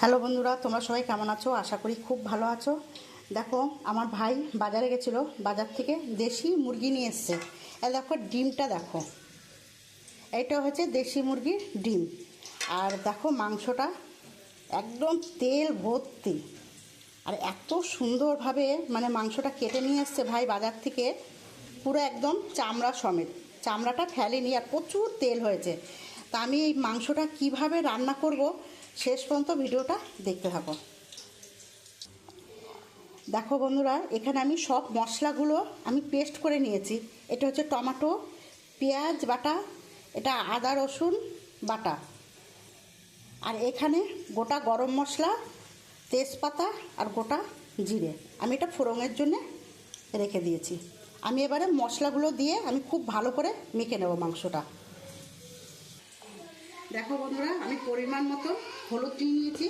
Hello বন্ধুরা, তোমরা সবাই কেমন আছো? আশা করি খুব ভালো আছো। দেখো, আমার ভাই বাজারে গেছিলো, বাজার থেকে দেশি মুরগি নিয়ে এসছে। দেখো ডিমটা, দেখো এইটা হচ্ছে দেশি মুরগির ডিম। আর দেখো মাংসটা একদম তেল ভর্তি। আর এত সুন্দরভাবে মানে মাংসটা কেটে নিয়ে এসছে ভাই বাজার থেকে, পুরো একদম চামড়া সমেত, চামড়াটা ফেলেনি। আর প্রচুর তেল হয়েছে। তা আমি এই মাংসটা কিভাবে রান্না করব শেষ পর্যন্ত ভিডিওটা দেখতে থাকো। দেখো বন্ধুরা, এখানে আমি সব মশলাগুলো আমি পেস্ট করে নিয়েছি। এটা হচ্ছে টমেটো, পেঁয়াজ বাটা, এটা আদা রসুন বাটা, আর এখানে গোটা গরম মশলা, তেজপাতা আর গোটা জিরে আমি এটা ফোড়নের জন্যে রেখে দিয়েছি। আমি এবারে মশলাগুলো দিয়ে আমি খুব ভালো করে মেখে নেব মাংসটা। দেখো বন্ধুরা, আমি পরিমাণ মতো হলুদ নিয়ে নিয়েছি,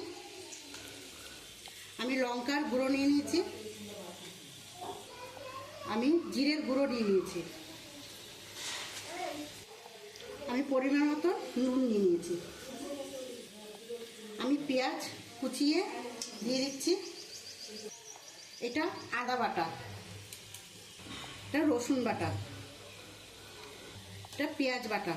আমি লঙ্কার গুঁড়ো নিয়ে নিয়েছি, আমি জিরের গুঁড়ো নিয়ে নিয়েছি, আমি পরিমাণ মতো নুন নিয়ে নিয়েছি, আমি পেঁয়াজ কুচিয়ে দিয়ে দিচ্ছি, এটা আদা বাটা, এটা রসুন বাটা, এটা পেঁয়াজ বাটা।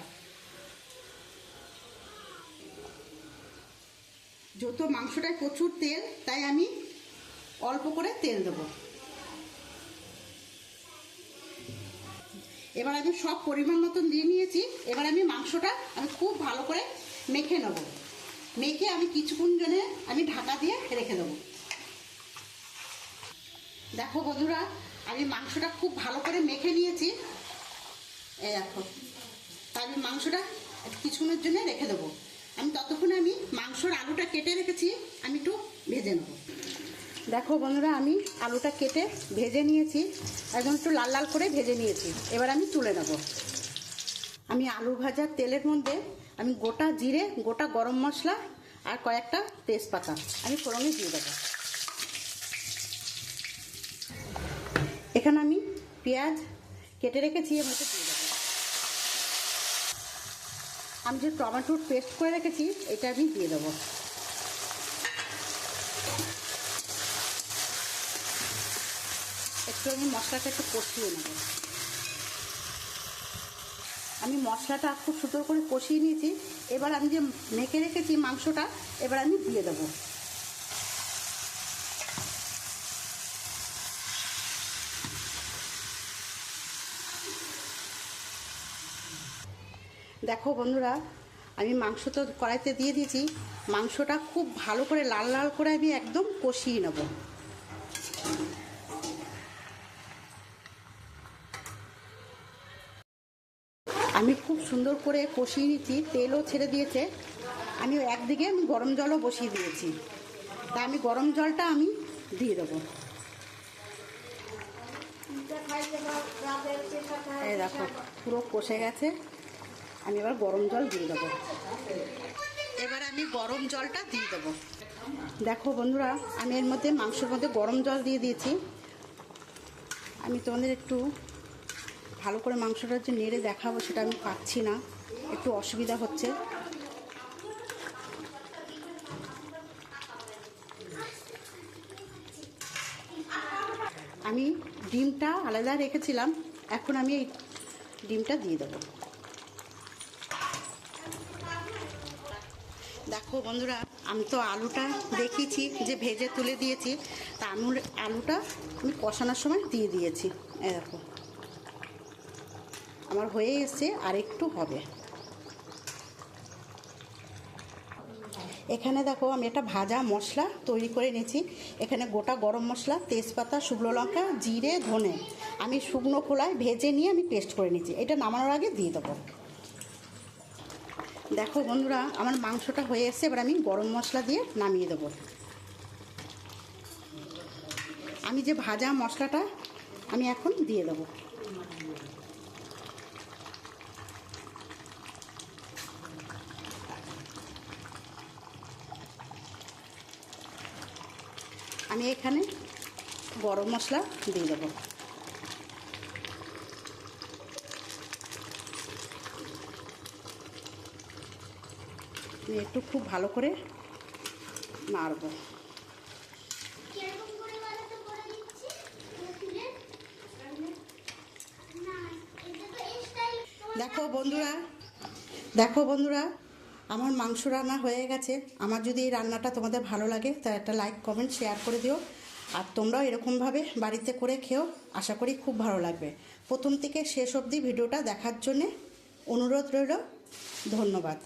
যত মাংসটায় প্রচুর তেল, তাই আমি অল্প করে তেল দেবো। এবার আমি সব পরিমাণ মতন দিয়ে নিয়েছি। এবার আমি মাংসটা আমি খুব ভালো করে মেখে নেব। মেখে আমি কিছুক্ষণ জন্য আমি ঢাকা দিয়ে রেখে দেবো। দেখো বন্ধুরা, আমি মাংসটা খুব ভালো করে মেখে নিয়েছি। এই দেখো, তা আমি মাংসটা কিছুক্ষণের জন্য রেখে দেবো। আমি ততক্ষণে আমি মাংসর আলুটা কেটে রেখেছি, আমি একটু ভেজে নেব। দেখো বন্ধুরা, আমি আলুটা কেটে ভেজে নিয়েছি, একদম একটু লাল লাল করে ভেজে নিয়েছি। এবার আমি তুলে নেব। আমি আলু ভাজার তেলের মধ্যে আমি গোটা জিরে, গোটা গরম মশলা আর কয়েকটা তেজপাতা আমি ফোড়নে দিয়ে দেবো। এখানে আমি পেঁয়াজ কেটে রেখেছি, এর মধ্যে দিয়ে দেবো। আমি যে টমেটোর পেস্ট করে রেখেছি এটা আমি দিয়ে দেবো। একটু আমি মশলাটা একটু কষিয়ে নেব। আমি মশলাটা খুব সুন্দর করে কষিয়ে নিয়েছি। এবার আমি যে মেখে রেখেছি মাংসটা, এবার আমি দিয়ে দেবো। দেখো বন্ধুরা, আমি মাংস তো কড়াইতে দিয়ে দিয়েছি। মাংসটা খুব ভালো করে লাল লাল করে আমি একদম কষিয়ে নেব। আমি খুব সুন্দর করে কষিয়ে নিচ্ছি, তেলও ছেড়ে দিয়েছে। আমি একদিকে আমি গরম জলও বসিয়ে দিয়েছি, তা আমি গরম জলটা আমি দিয়ে দেবো। এই দেখো, পুরো কষে গেছে। আমি এবার গরম জল দিয়ে দেবো। এবার আমি গরম জলটা দিয়ে দেবো। দেখো বন্ধুরা, আমি এর মধ্যে মাংসের মধ্যে গরম জল দিয়ে দিয়েছি। আমি তোমাদের একটু ভালো করে মাংসটা যে নেড়ে দেখাবো সেটা আমি পাচ্ছি না, একটু অসুবিধা হচ্ছে। আমি ডিমটা আলাদা রেখেছিলাম, এখন আমি এই ডিমটা দিয়ে দেবো। দেখো বন্ধুরা, আমি তো আলুটা দেখিয়েছি যে ভেজে তুলে দিয়েছি, তা আলুটা আমি কষানোর সময় দিয়ে দিয়েছি। এই দেখো, আমার হয়ে এসছে, আর একটু হবে। এখানে দেখো, আমি একটা ভাজা মশলা তৈরি করে নিয়েছি। এখানে গোটা গরম মশলা, তেজপাতা, শুকনো লঙ্কা, জিরে, ধনে আমি শুকনো খোলায় ভেজে নিয়ে আমি পেস্ট করে নিয়েছি। এটা নামানোর আগে দিয়ে দেবো। দেখো বন্ধুরা, আমার মাংসটা হয়ে এসছে। এবার আমি গরম মশলা দিয়ে নামিয়ে দেবো। আমি যে ভাজা মশলাটা আমি এখন দিয়ে দেবো। আমি এখানে গরম মশলা দিয়ে দেবো। একটু খুব ভালো করে নাড়বো। দেখো বন্ধুরা আমার মাংস রান্না হয়ে গেছে। আমার যদি এই রান্নাটা তোমাদের ভালো লাগে তাহলে একটা লাইক কমেন্ট শেয়ার করে দিও। আর তোমরাও এরকমভাবে বাড়িতে করে খেও, আশা করি খুব ভালো লাগবে। প্রথম থেকে শেষ অবধি ভিডিওটা দেখার জন্যে অনুরোধ রইল। ধন্যবাদ।